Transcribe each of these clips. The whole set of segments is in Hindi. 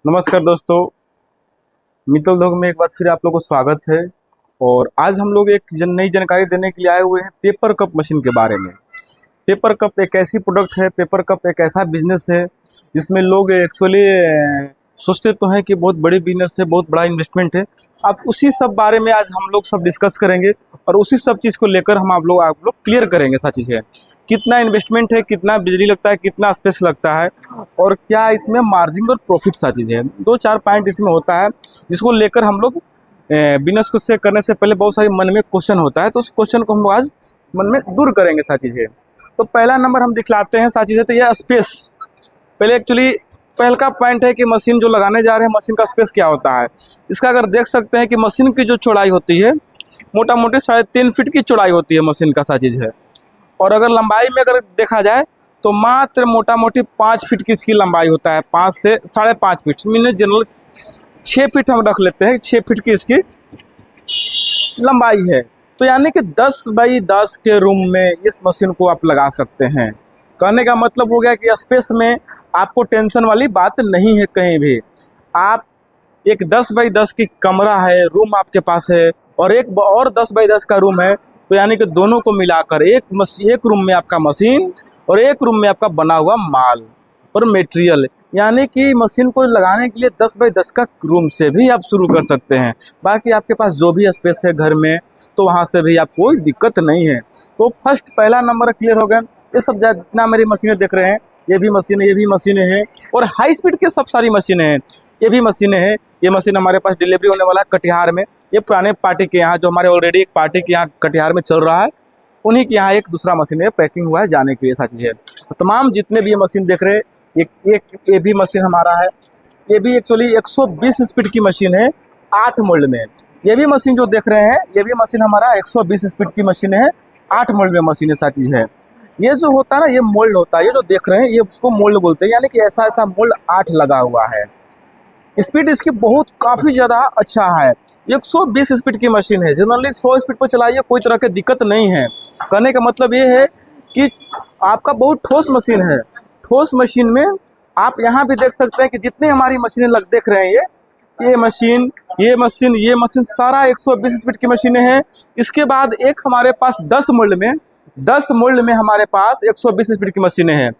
नमस्कार दोस्तों, मित्तल उद्योग में एक बार फिर आप लोगों को स्वागत है। और आज हम लोग एक नई जानकारी देने के लिए आए हुए हैं पेपर कप मशीन के बारे में। पेपर कप एक ऐसी प्रोडक्ट है, पेपर कप एक ऐसा बिजनेस है जिसमें लोग एक्चुअली सोचते तो हैं कि बहुत बड़ी बिजनेस है, बहुत बड़ा इन्वेस्टमेंट है। आप उसी सब बारे में आज हम लोग सब डिस्कस करेंगे और उसी सब चीज़ को लेकर हम आप लोग क्लियर करेंगे। सारी चीज़ है, कितना इन्वेस्टमेंट है, कितना बिजली लगता है, कितना स्पेस लगता है और क्या इसमें मार्जिन और प्रॉफिट सा चीज़ है। दो चार पॉइंट इसमें होता है जिसको लेकर हम लोग बिजनेस को से करने से पहले बहुत सारी मन में क्वेश्चन होता है, तो उस क्वेश्चन को हम आज मन में दूर करेंगे। सारी चीज़ है, तो पहला नंबर हम दिखलाते हैं। सारी चीज़ है तो यह स्पेस। पहले एक्चुअली पहला पॉइंट है कि मशीन जो लगाने जा रहे हैं, मशीन का स्पेस क्या होता है। इसका अगर देख सकते हैं कि मशीन की जो चौड़ाई होती है मोटा मोटी 3.5 फीट की चौड़ाई होती है मशीन का। सा चीज़ है, और अगर लंबाई में अगर देखा जाए तो मात्र मोटा मोटी 5 फीट की इसकी लंबाई होता है। 5 से 5.5 फीट, मीन जनरल 6 फीट हम रख लेते हैं। 6 फीट की इसकी लंबाई है। तो यानी कि 10 बाई 10 के रूम में इस मशीन को आप लगा सकते हैं। कहने का मतलब हो गया कि स्पेस में आपको टेंशन वाली बात नहीं है कहीं भी। आप एक 10 बाई 10 की कमरा है, रूम आपके पास है, और एक और 10 बाई 10 का रूम है, तो यानी कि दोनों को मिलाकर एक रूम में आपका मशीन और एक रूम में आपका बना हुआ माल और मटेरियल। यानी कि मशीन को लगाने के लिए 10 बाई 10 का रूम से भी आप शुरू कर सकते हैं। बाकी आपके पास जो भी स्पेस है घर में, तो वहाँ से भी आपको कोई दिक्कत नहीं है। तो फर्स्ट पहला नंबर क्लियर हो गया। ये सब जितना मेरी मशीनें देख रहे हैं, ये भी मशीनें हैं और हाई स्पीड के सब सारी मशीनें हैं, ये भी मशीनें हैं। ये मशीन हमारे पास डिलीवरी होने वाला है कटिहार में। ये पुराने पार्टी के यहाँ, जो हमारे ऑलरेडी एक पार्टी के यहाँ कटिहार में चल रहा है, उन्हीं के यहाँ एक दूसरा मशीन है पैकिंग हुआ है जाने के लिए। साथ ही है तो तमाम जितने भी ये मशीन देख रहे हैं, ये भी मशीन हमारा है। ये भी एक्चुअली 120 स्पीड की मशीन है 8 मोल्ड में। ये भी मशीन जो देख रहे हैं, ये भी मशीन हमारा 120 स्पीड की मशीन है, 8 मोल्ड में मशीन है। साथ ही है, ये जो होता है ना, ये मोल्ड होता है। ये जो देख रहे हैं, ये उसको मोल्ड बोलते हैं। यानी कि ऐसा ऐसा मोल्ड 8 लगा हुआ है। स्पीड इसकी बहुत काफ़ी ज़्यादा अच्छा है। 120 स्पीड की मशीन है। जनरली 100 स्पीड पर चलाइए, कोई तरह की दिक्कत नहीं है। कहने का मतलब ये है कि आपका बहुत ठोस मशीन है। ठोस मशीन में आप यहाँ भी देख सकते हैं कि जितनी हमारी मशीनें देख रहे हैं, ये मशीन सारा 120 स्पीड की मशीनें हैं। इसके बाद एक हमारे पास 10 मोल्ड में हमारे पास 120 स्पीड की मशीनें हैं।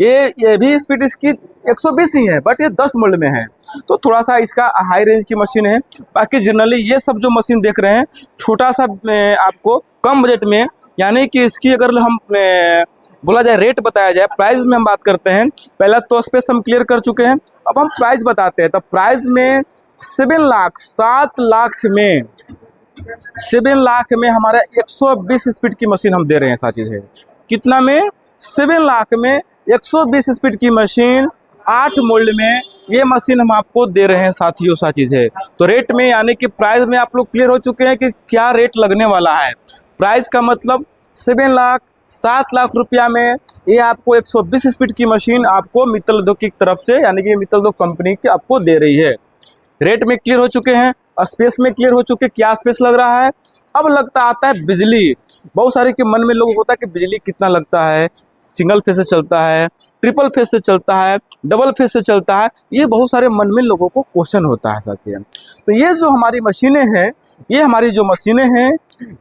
ये भी स्पीड इसकी 120 ही है, बट ये 10 मोल्ड में है, तो थोड़ा सा इसका हाई रेंज की मशीन है। बाकी जनरली ये सब जो मशीन देख रहे हैं, छोटा सा आपको कम बजट में, यानी कि इसकी अगर हम बोला जाए, रेट बताया जाए, प्राइस में हम बात करते हैं। पहला तो स्पेस हम क्लियर कर चुके हैं, अब हम प्राइस बताते हैं। तो प्राइस में 7 लाख में हमारा 120 स्पीड की मशीन हम दे रहे हैं। ऐसा चीज़ है, कितना में? 7 लाख में 120 स्पीड की मशीन 8 मोल्ड में ये मशीन हम आपको दे रहे हैं साथियों। सा चीज़ है, तो रेट में यानी कि प्राइस में आप लोग क्लियर हो चुके हैं कि क्या रेट लगने वाला है। प्राइस का मतलब 7 लाख रुपया में ये आपको 120 स्पीड की मशीन आपको मित्तल उद्योग की तरफ से, यानी कि मित्तल उद्योग कंपनी की आपको दे रही है। रेट में क्लियर हो चुके हैं, स्पेस में क्लियर हो चुके, क्या स्पेस लग रहा है। अब लगता आता है बिजली। बहुत सारे के मन में लोगों को होता है कि बिजली कितना लगता है, सिंगल फेज से चलता है, ट्रिपल फेज से चलता है, डबल फेज से चलता है। ये बहुत सारे मन में लोगों को क्वेश्चन होता है साथियों। तो ये जो हमारी मशीनें हैं,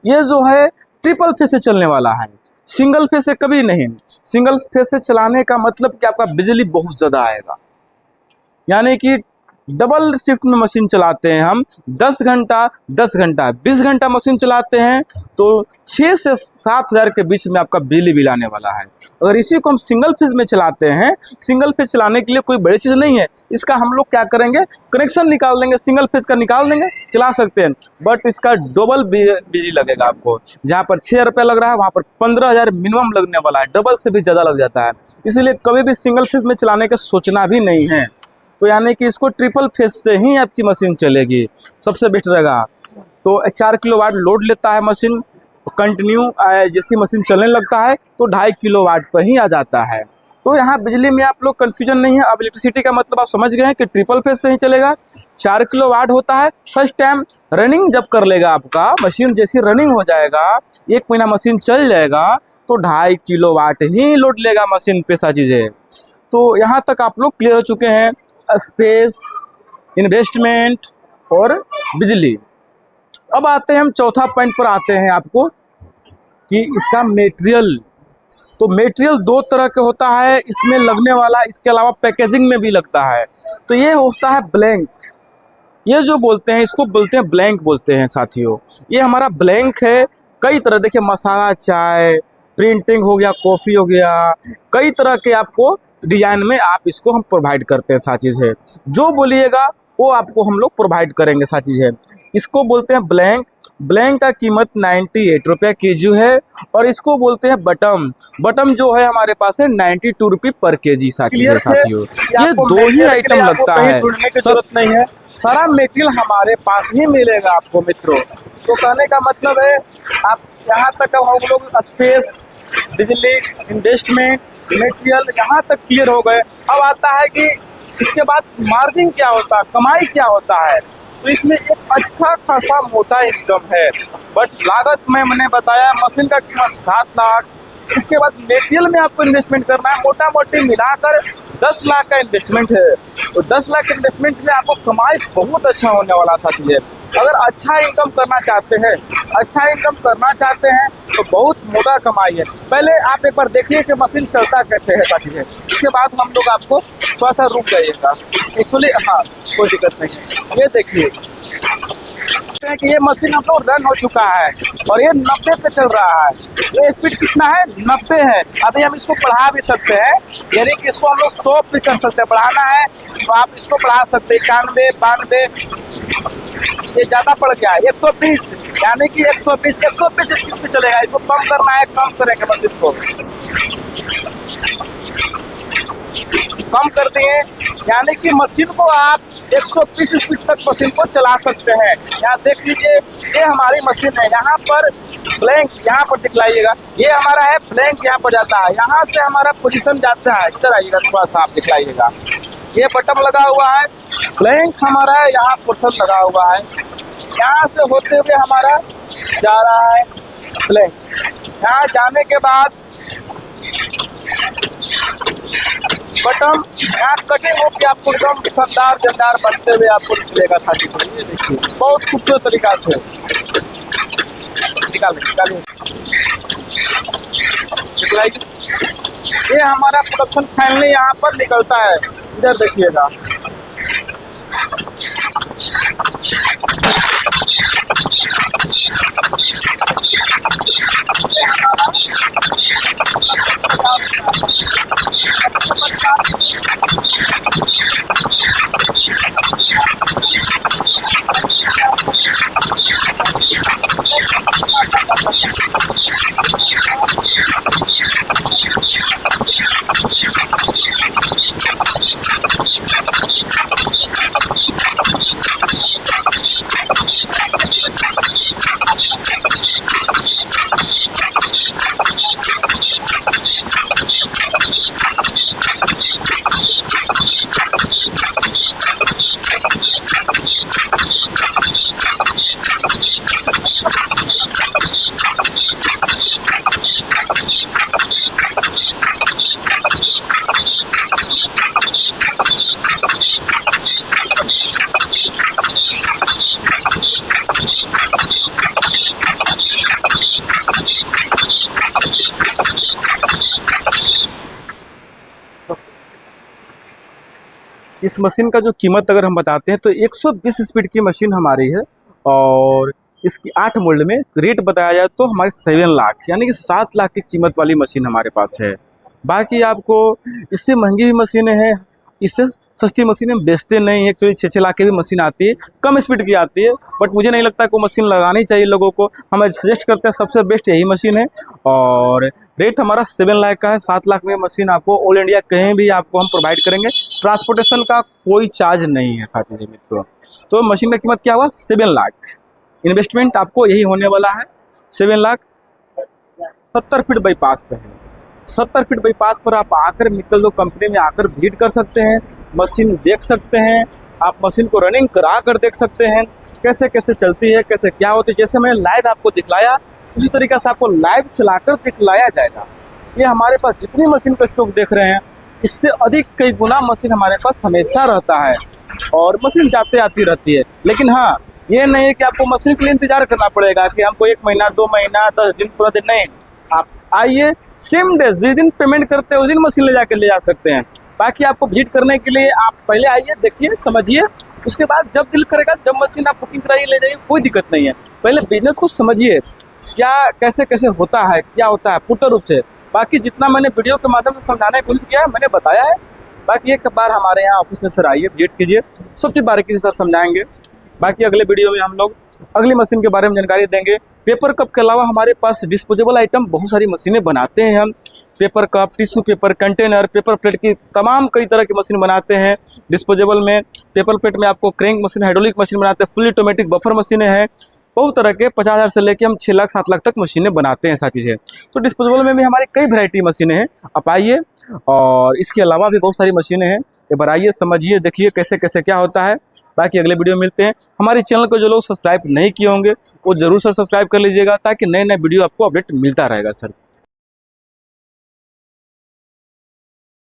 ये जो है ट्रिपल फेज से चलने वाला है, सिंगल फेज से कभी नहीं। सिंगल फेज से चलाने का मतलब कि आपका बिजली बहुत ज़्यादा आएगा। यानी कि डबल शिफ्ट में मशीन चलाते हैं हम, 10 घंटा 20 घंटा मशीन चलाते हैं, तो 6 से 7 हज़ार के बीच में आपका बिजली बिल आने वाला है। अगर इसी को हम सिंगल फेज में चलाते हैं, सिंगल फेज चलाने के लिए कोई बड़ी चीज़ नहीं है। इसका हम लोग क्या करेंगे, कनेक्शन निकाल देंगे, सिंगल फेज का निकाल देंगे, चला सकते हैं। बट इसका डबल बिजली लगेगा आपको। जहाँ पर 6 रुपये लग रहा है, वहाँ पर 15,000 मिनिमम लगने वाला है, डबल से भी ज़्यादा लग जाता है। इसीलिए कभी भी सिंगल फेज में चलाने का सोचना भी नहीं है। तो यानी कि इसको ट्रिपल फेज से ही आपकी मशीन चलेगी, सबसे बेस्ट रहेगा। तो 4 किलोवाट लोड लेता है मशीन, कंटिन्यू जैसी मशीन चलने लगता है तो 2.5 किलोवाट पर ही आ जाता है। तो यहाँ बिजली में आप लोग कन्फ्यूजन नहीं है। अब इलेक्ट्रिसिटी का मतलब आप समझ गए हैं कि ट्रिपल फेज से ही चलेगा। 4 किलोवाट होता है। फर्स्ट टाइम रनिंग जब कर लेगा आपका मशीन, जैसी रनिंग हो जाएगा, 1 महीना मशीन चल जाएगा, तो 2.5 किलोवाट ही लोड लेगा मशीन पे। सा चीज़ें तो यहाँ तक आप लोग क्लियर हो चुके हैं। स्पेस, इन्वेस्टमेंट और बिजली। अब आते हैं हम चौथा पॉइंट पर आते हैं आपको कि इसका मेटेरियल। तो मेटेरियल दो तरह का होता है इसमें लगने वाला, इसके अलावा पैकेजिंग में भी लगता है। तो ये होता है ब्लैंक, ये जो बोलते हैं इसको बोलते हैं ब्लैंक बोलते हैं साथियों। ये हमारा ब्लैंक है। कई तरह, देखिए मसाला चाय, प्रिंटिंग हो गया, कॉफ़ी हो गया, कई तरह के आपको डिजाइन में आप इसको हम प्रोवाइड करते हैं। साथ चीज़ है जो बोलिएगा वो आपको हम लोग प्रोवाइड करेंगे। साथ चीज़ है इसको बोलते हैं ब्लैंक। ब्लैंक का कीमत 98 रुपये केजी है। और इसको बोलते हैं बटम। बटम जो है हमारे पास है 92 रुपये पर केजी। साथियों ये दो ही आइटम लगता है, जरूरत नहीं है, सारा मेटेरियल हमारे पास ही मिलेगा आपको मित्रों। तो कहने का मतलब है आप यहाँ तक हम लोग स्पेस, बिजली, इन्वेस्टमेंट, मेटेरियल यहाँ तक क्लियर हो गए। अब आता है कि इसके बाद मार्जिन क्या होता है, कमाई क्या होता है। तो इसमें एक अच्छा खासा मोटा इनकम है। बट लागत में मैंने बताया मशीन का कीमत 7 लाख। इसके बाद मेटेरियल में आपको इन्वेस्टमेंट करना है, मोटा मोटी मिलाकर 10 लाख का इन्वेस्टमेंट है। तो 10 लाख इन्वेस्टमेंट में आपको कमाई बहुत अच्छा होने वाला साथी है। अगर अच्छा इनकम करना चाहते हैं, तो बहुत मोटा कमाई है। पहले आप एक बार देखिए कि मशीन चलता कैसे है साथी है, इसके बाद हम लोग आपको थोड़ा सा रुक जाइएगा। एक्चुअली हाँ कोई दिक्कत नहीं है। ये देखिए कि ये मशीन हम लोग रन हो चुका है और ये 90 पे चल रहा है। ये स्पीड कितना है, 90 है। अभी हम इसको बढ़ा भी सकते हैं, यानी कि इसको हम लोग 100 पे कर सकते हैं। बढ़ाना है तो आप इसको बढ़ा सकते हैं 91, 92। ये ज़्यादा पड़ गया है 120, यानी कि 120 स्पीड पे चलेगा। इसको कम करना है, कम करेंगे मशीन को, कम कर दिए, यानी कि मशीन को आप 120 स्पीड तक मशीन को चला सकते हैं। यहाँ देख लीजिए ये हमारी मशीन है। यहाँ पर ब्लैंक यहाँ पर दिखलाइएगा, ये हमारा है ब्लैंक यहाँ पर जाता है। यहाँ से हमारा पोजीशन जाता है, इधर आइएगा थोड़ा सा आप दिखलाइएगा। ये बटन लगा हुआ है, ब्लैंक हमारा है, यहाँ पोर्शन लगा हुआ है। यहाँ से होते हुए हमारा जा रहा है ब्लैंक। यहाँ जाने के बाद बटन यहाँ कटिंग होकर आपको एकदम शानदार जमदार बनते हुए आपको निकलेगा साथी। ये देखिए बहुत खूबसूरत तरीका से निकालिए। ये हमारा प्रोडक्शन फाइनली यहाँ पर निकलता है, इधर देखिएगा। इस मशीन का जो कीमत अगर हम बताते हैं तो 120 स्पीड की मशीन हमारी है और इसकी 8 मोल्ड में रेट बताया जाए तो हमारे 7 लाख यानी कि 7 लाख की कीमत वाली मशीन हमारे पास है। बाकी आपको इससे महंगी भी मशीनें हैं, इससे सस्ती मशीनें बेचते नहीं है। एक्चुअली 6-6 लाख की भी मशीन आती है, कम स्पीड की आती है, बट मुझे नहीं लगता कि मशीन लगानी चाहिए लोगों को। हम सजेस्ट करते हैं सबसे बेस्ट यही मशीन है और रेट हमारा 7 लाख का है। 7 लाख में मशीन आपको ऑल इंडिया कहीं भी आपको हम प्रोवाइड करेंगे, ट्रांसपोर्टेशन का कोई चार्ज नहीं है साथी मित्रों। तो मशीन का कीमत क्या हुआ 7 लाख। इन्वेस्टमेंट आपको यही होने वाला है 7 लाख। 70 फीट बाईपास पे है। 70 फीट बाईपास पर आप आकर मित्तल दो कंपनी में आकर विजिट कर सकते हैं, मशीन देख सकते हैं, आप मशीन को रनिंग करा कर देख सकते हैं कैसे कैसे चलती है, कैसे क्या होती है। जैसे मैंने लाइव आपको दिखलाया उसी तरीके से आपको लाइव चलाकर दिखलाया जाएगा। ये हमारे पास जितनी मशीन का स्टॉक देख रहे हैं इससे अधिक कई गुना मशीन हमारे पास हमेशा रहता है और मशीन जाते आती रहती है। लेकिन हाँ, ये नहीं है कि आपको मशीन के लिए इंतजार करना पड़ेगा कि हमको 1 महीना 2 महीना 10 दिन 15 दिन, नहीं। आप आइए, सेम डे जिस दिन पेमेंट करते हैं उस दिन मशीन ले जा सकते हैं। बाकी आपको विजिट करने के लिए आप पहले आइए, देखिए, समझिए, उसके बाद जब दिल करेगा जब मशीन आप बुकिंग कराइए, ले जाइए, कोई दिक्कत नहीं है। पहले बिजनेस को समझिए, क्या कैसे कैसे होता है, क्या होता है पूर्ण रूप से। बाकी जितना मैंने वीडियो के माध्यम से समझाने की कोशिश किया है मैंने बताया है। बाकी एक बार हमारे यहाँ ऑफिस में सर आइए, विजिट कीजिए, सब चीज़ बारीकी से सर समझाएंगे। बाकी अगले वीडियो में हम लोग अगली मशीन के बारे में जानकारी देंगे। पेपर कप के अलावा हमारे पास डिस्पोजेबल आइटम बहुत सारी मशीनें बनाते हैं हम। Paper cup, tissue paper, container, paper plate की तमाम कई तरह की मशीन बनाते हैं। डिस्पोजेबल में पेपर प्लेट में आपको क्रैंक मशीन, हाइड्रोलिक मशीन बनाते हैं, फुल ऑटोमेटिक बफर मशीनें हैं, बहुत तरह के 50,000 से लेके हम 6 लाख 7 लाख तक मशीनें बनाते हैं, ऐसा चीज़ है। तो डिस्पोजेबल में भी हमारी कई वैरायटी मशीनें हैं, आप आइए। और इसके अलावा भी बहुत सारी मशीनें हैं, एक बार आइए, समझिए, देखिए कैसे कैसे क्या होता है। बाकी अगले वीडियो में मिलते हैं। हमारे चैनल को जो लोग सब्सक्राइब नहीं किए होंगे वो जरूर सर सब्सक्राइब कर लीजिएगा, ताकि नए नए वीडियो आपको अपडेट मिलता रहेगा सर।